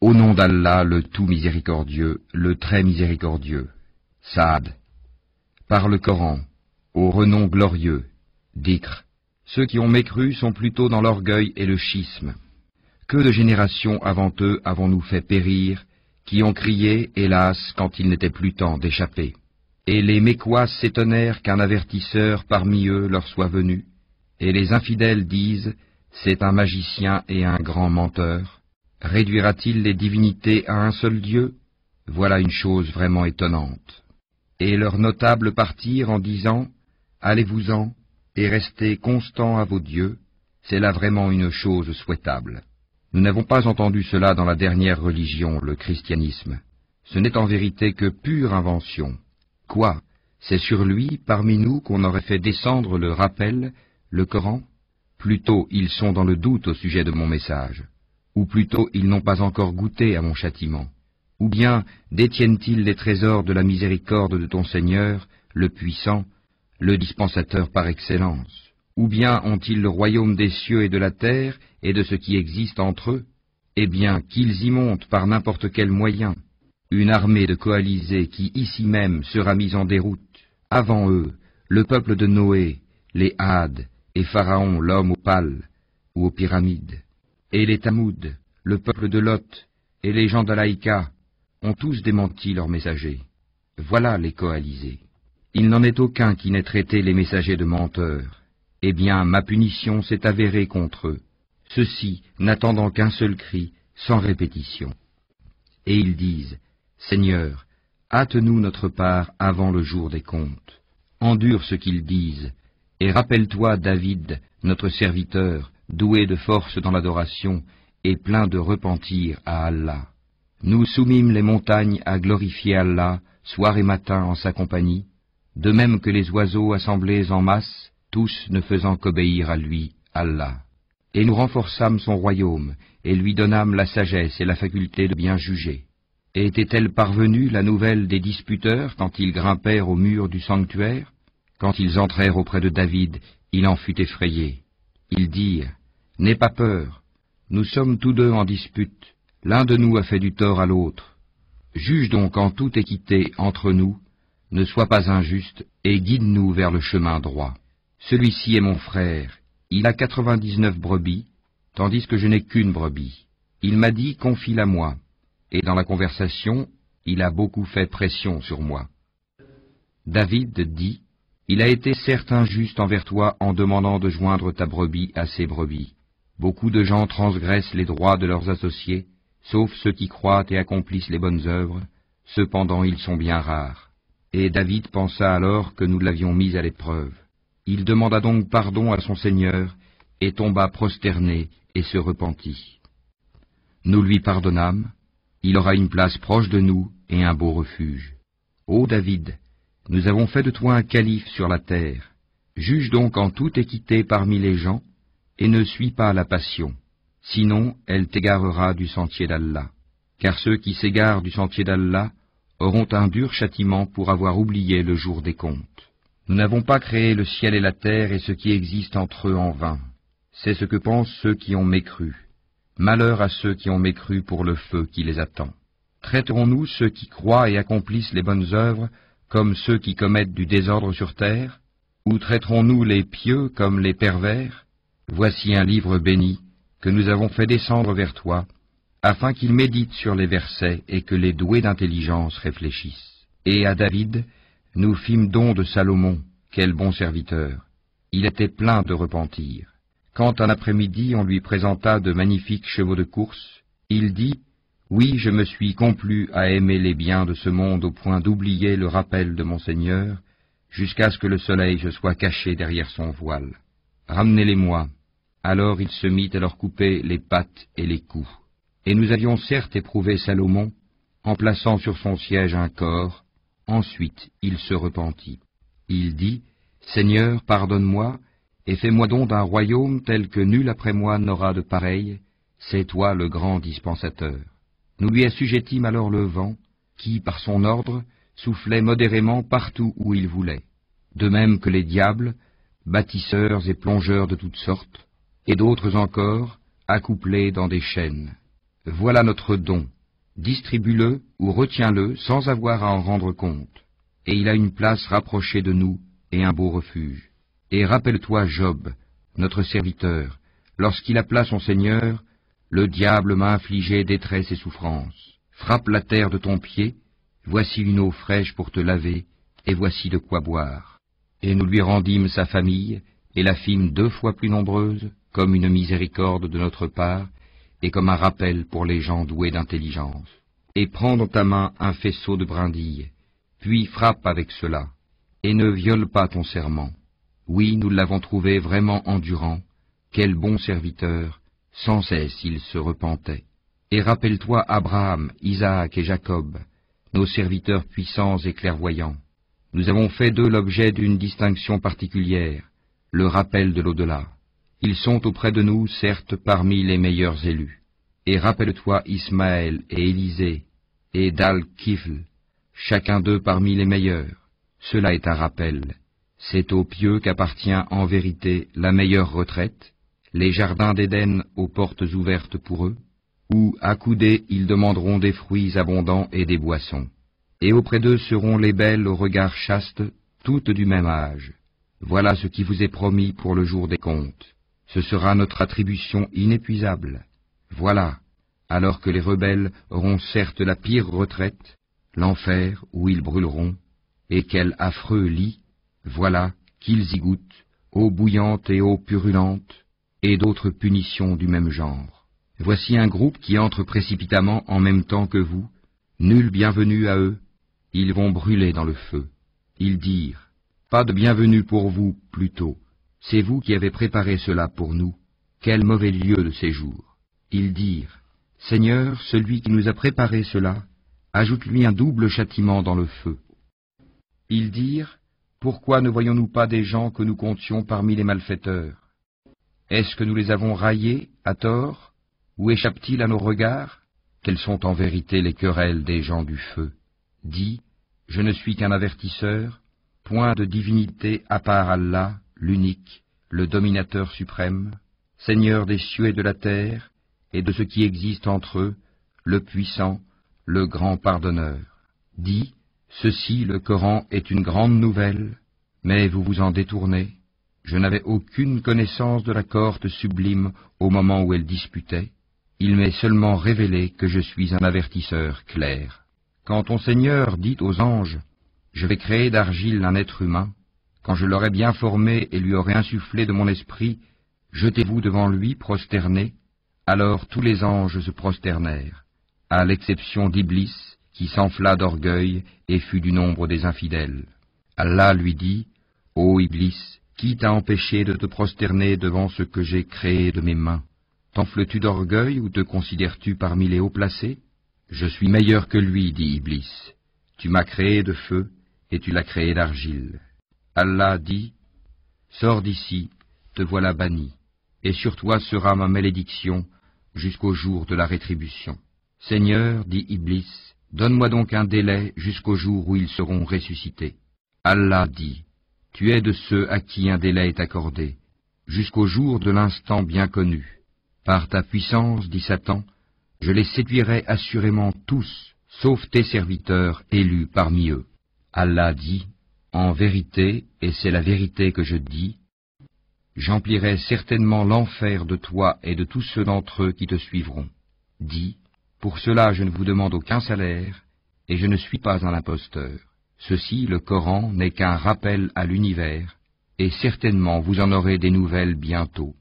Au nom d'Allah, le tout miséricordieux, le très miséricordieux. Saad. Par le Coran, au renom glorieux. Dhikr. Ceux qui ont mécru sont plutôt dans l'orgueil et le schisme. Que de générations avant eux avons-nous fait périr, qui ont crié, hélas, quand il n'était plus temps d'échapper. Et les Mécois s'étonnèrent qu'un avertisseur parmi eux leur soit venu, et les infidèles disent, c'est un magicien et un grand menteur. Réduira-t-il les divinités à un seul Dieu? Voilà une chose vraiment étonnante. Et leurs notables partirent en disant, allez-vous-en, et restez constants à vos dieux, c'est là vraiment une chose souhaitable. Nous n'avons pas entendu cela dans la dernière religion, le christianisme. Ce n'est en vérité que pure invention. Quoi? C'est sur lui, parmi nous, qu'on aurait fait descendre le rappel, le Coran? Plutôt ils sont dans le doute au sujet de mon message. Ou plutôt ils n'ont pas encore goûté à mon châtiment. Ou bien détiennent-ils les trésors de la miséricorde de ton Seigneur, le puissant, le dispensateur par excellence? Ou bien ont-ils le royaume des cieux et de la terre et de ce qui existe entre eux? Eh bien, qu'ils y montent par n'importe quel moyen. Une armée de coalisés qui ici même sera mise en déroute. Avant eux, le peuple de Noé, les Hades, et Pharaon, l'homme aux pales, ou aux pyramides. Et les Tamoud, le peuple de Lot, et les gens d'Alaïka, ont tous démenti leurs messagers. Voilà les coalisés. Il n'en est aucun qui n'ait traité les messagers de menteurs. Eh bien, ma punition s'est avérée contre eux, ceux-ci n'attendant qu'un seul cri, sans répétition. Et ils disent, Seigneur, hâte-nous notre part avant le jour des comptes. Endure ce qu'ils disent, et rappelle-toi David, notre serviteur, doué de force dans l'adoration, et plein de repentir à Allah. Nous soumîmes les montagnes à glorifier Allah, soir et matin en sa compagnie, de même que les oiseaux assemblés en masse, tous ne faisant qu'obéir à lui, Allah. Et nous renforçâmes son royaume, et lui donnâmes la sagesse et la faculté de bien juger. Et était-elle parvenue la nouvelle des disputeurs quand ils grimpèrent au mur du sanctuaire? Quand ils entrèrent auprès de David, il en fut effrayé. Ils dirent, n'aie pas peur, nous sommes tous deux en dispute, l'un de nous a fait du tort à l'autre. Juge donc en toute équité entre nous, ne sois pas injuste, et guide-nous vers le chemin droit. Celui-ci est mon frère, il a 99 brebis, tandis que je n'ai qu'une brebis. Il m'a dit, confie-la moi, et dans la conversation, il a beaucoup fait pression sur moi. David dit, il a été certes injuste envers toi en demandant de joindre ta brebis à ses brebis. Beaucoup de gens transgressent les droits de leurs associés, sauf ceux qui croient et accomplissent les bonnes œuvres, cependant ils sont bien rares. Et David pensa alors que nous l'avions mis à l'épreuve. Il demanda donc pardon à son Seigneur, et tomba prosterné et se repentit. Nous lui pardonnâmes, il aura une place proche de nous et un beau refuge. Ô David, nous avons fait de toi un calife sur la terre. Juge donc en toute équité parmi les gens, et ne suis pas la passion, sinon elle t'égarera du sentier d'Allah. Car ceux qui s'égarent du sentier d'Allah auront un dur châtiment pour avoir oublié le jour des comptes. Nous n'avons pas créé le ciel et la terre et ce qui existe entre eux en vain. C'est ce que pensent ceux qui ont mécru. Malheur à ceux qui ont mécru pour le feu qui les attend. Traiterons-nous ceux qui croient et accomplissent les bonnes œuvres comme ceux qui commettent du désordre sur terre? Ou traiterons-nous les pieux comme les pervers? Voici un livre béni que nous avons fait descendre vers toi, afin qu'ils méditent sur les versets et que les doués d'intelligence réfléchissent. Et à David, nous fîmes don de Salomon, quel bon serviteur. Il était plein de repentir. Quand un après-midi on lui présenta de magnifiques chevaux de course, il dit, « Oui, je me suis complu à aimer les biens de ce monde au point d'oublier le rappel de mon Seigneur, jusqu'à ce que le soleil se soit caché derrière son voile. Ramenez-les-moi. » Alors il se mit à leur couper les pattes et les coups. Et nous avions certes éprouvé Salomon, en plaçant sur son siège un corps. Ensuite il se repentit. Il dit, « Seigneur, pardonne-moi, et fais-moi don d'un royaume tel que nul après moi n'aura de pareil, c'est toi le grand dispensateur. » Nous lui assujettîmes alors le vent, qui, par son ordre, soufflait modérément partout où il voulait, de même que les diables, bâtisseurs et plongeurs de toutes sortes, et d'autres encore, accouplés dans des chaînes. Voilà notre don. Distribue-le ou retiens-le sans avoir à en rendre compte. Et il a une place rapprochée de nous et un beau refuge. Et rappelle-toi Job, notre serviteur, lorsqu'il appela son Seigneur, le diable m'a infligé détresse et souffrance. Frappe la terre de ton pied, voici une eau fraîche pour te laver, et voici de quoi boire. Et nous lui rendîmes sa famille, et la fîmes 2 fois plus nombreuse, comme une miséricorde de notre part, et comme un rappel pour les gens doués d'intelligence. Et prends dans ta main un faisceau de brindilles, puis frappe avec cela, et ne viole pas ton serment. Oui, nous l'avons trouvé vraiment endurant, quel bon serviteur, sans cesse il se repentait. Et rappelle-toi Abraham, Isaac et Jacob, nos serviteurs puissants et clairvoyants. Nous avons fait d'eux l'objet d'une distinction particulière, le rappel de l'au-delà. Ils sont auprès de nous, certes, parmi les meilleurs élus. Et rappelle-toi Ismaël et Élisée, et Dal-Kifl, chacun d'eux parmi les meilleurs. Cela est un rappel. C'est aux pieux qu'appartient en vérité la meilleure retraite, les jardins d'Éden aux portes ouvertes pour eux, où, accoudés, ils demanderont des fruits abondants et des boissons. Et auprès d'eux seront les belles au regard chaste, toutes du même âge. Voilà ce qui vous est promis pour le jour des comptes. Ce sera notre attribution inépuisable. Voilà, alors que les rebelles auront certes la pire retraite, l'enfer où ils brûleront, et quel affreux lit, voilà qu'ils y goûtent, eau bouillante et eau purulente, et d'autres punitions du même genre. Voici un groupe qui entre précipitamment en même temps que vous, nul bienvenu à eux, ils vont brûler dans le feu. Ils dirent, pas de bienvenue pour vous, plutôt, c'est vous qui avez préparé cela pour nous, quel mauvais lieu de séjour. Ils dirent, Seigneur, celui qui nous a préparé cela, ajoute-lui un double châtiment dans le feu. Ils dirent, pourquoi ne voyons-nous pas des gens que nous comptions parmi les malfaiteurs? Est-ce que nous les avons raillés, à tort, ou échappent-ils à nos regards? Quelles sont en vérité les querelles des gens du feu? Dis, je ne suis qu'un avertisseur, point de divinité à part Allah, l'unique, le dominateur suprême, Seigneur des cieux et de la terre, et de ce qui existe entre eux, le puissant, le grand pardonneur. Dis, ceci, le Coran, est une grande nouvelle, mais vous vous en détournez. Je n'avais aucune connaissance de la cohorte sublime au moment où elle disputait. Il m'est seulement révélé que je suis un avertisseur clair. Quand ton Seigneur dit aux anges, « Je vais créer d'argile un être humain », quand je l'aurai bien formé et lui aurai insufflé de mon esprit, jetez-vous devant lui prosternés. Alors tous les anges se prosternèrent, à l'exception d'Iblis, qui s'enfla d'orgueil et fut du nombre des infidèles. Allah lui dit, « Ô Iblis, qui t'a empêché de te prosterner devant ce que j'ai créé de mes mains? T'enfles-tu d'orgueil ou te considères-tu parmi les hauts placés? Je suis meilleur que lui, dit Iblis. Tu m'as créé de feu et tu l'as créé d'argile. » Allah dit, « Sors d'ici, te voilà banni, et sur toi sera ma malédiction jusqu'au jour de la rétribution. » Seigneur, dit Iblis, donne-moi donc un délai jusqu'au jour où ils seront ressuscités. Allah dit, tu es de ceux à qui un délai est accordé, jusqu'au jour de l'instant bien connu. Par ta puissance, dit Satan, je les séduirai assurément tous, sauf tes serviteurs élus parmi eux. Allah dit, en vérité, et c'est la vérité que je dis, j'emplirai certainement l'enfer de toi et de tous ceux d'entre eux qui te suivront. Dis, pour cela je ne vous demande aucun salaire, et je ne suis pas un imposteur. Ceci, le Coran, n'est qu'un rappel à l'univers, et certainement vous en aurez des nouvelles bientôt.